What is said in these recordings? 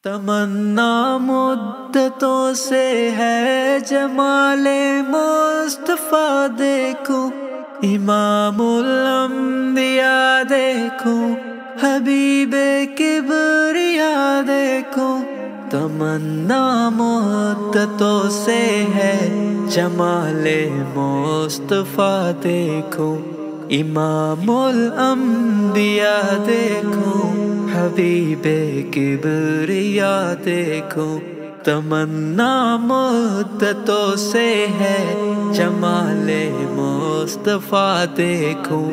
تمنا مدتوں سے ہے جمال مصطفیٰ دیکھوں، امام الانبیاء دیکھوں، حبیب کبریا دیکھوں۔ تمنا مدتوں سے ہے جمال مصطفیٰ دیکھوں، امام الانبیاء دیکھوں، حبیب کبریا دیکھوں۔ تمنا مدتوں سے ہے جمال مصطفیٰ دیکھوں،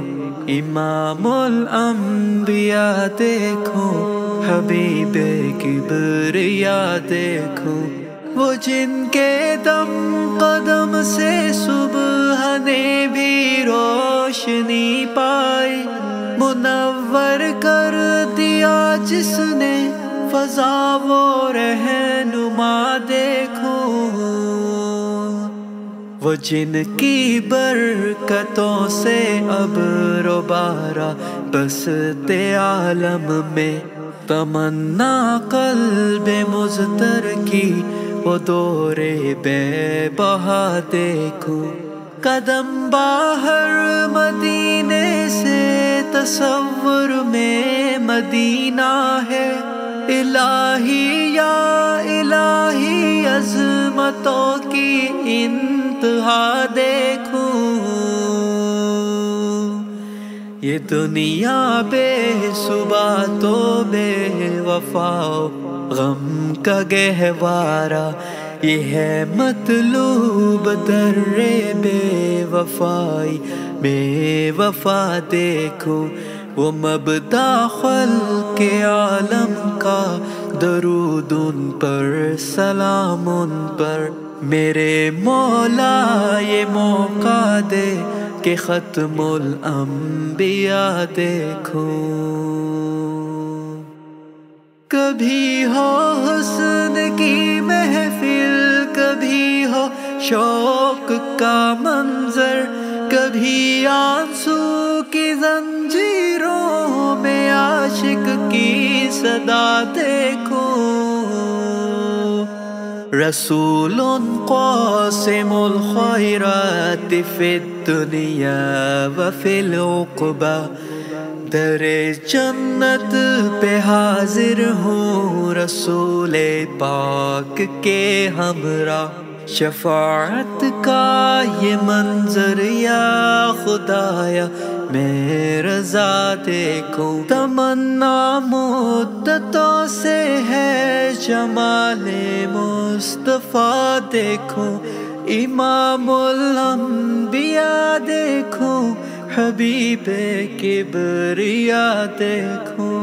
امام الانبیاء دیکھوں، حبیب کبریا دیکھوں۔ وہ جن کے دم قدم سے صبح نے بھی روشنی پائی، منور کر دیا جس نے فضا وہ رہنما دیکھوں۔ وہ جن کی برکتوں سے ابر و بارہ بستے عالم میں، تمنا قلب مضطر کی وہ دور بے بہا دیکھوں۔ قدم باہر مدینے سے تصور میں مدینہ ہے، الہی یا الہی عظمتوں کی انتہا دیکھوں۔ یہ دنیا بے صبح تو بے وفا غم کا گہوارہ، یہ ہے مطلوب در بے وفائی بے وفا دیکھوں۔ وہ مبدا خلق عالم کا، درود ان پر سلام ان پر، میرے مولا یہ موقع دے کہ ختم الانبیاء دیکھوں۔ کبھی ہو حسن کی محفل، کبھی ہو شوق کا منظر، کبھی آنسو کی زنجیروں میں عاشق کی صدا دیکھوں۔ رسول قاسم الخیرات فی الدنیا وفی العقبی، در جنت پہ حاضر ہوں رسول پاک کے ہمراہ۔ شفاعت کا یہ منظر یا خدایا میں رضا دیکھوں۔ تمنا مدتوں سے ہے جمال مصطفیٰ دیکھوں، امام الانبیاء دیکھوں، حبیب کبریا دیکھوں۔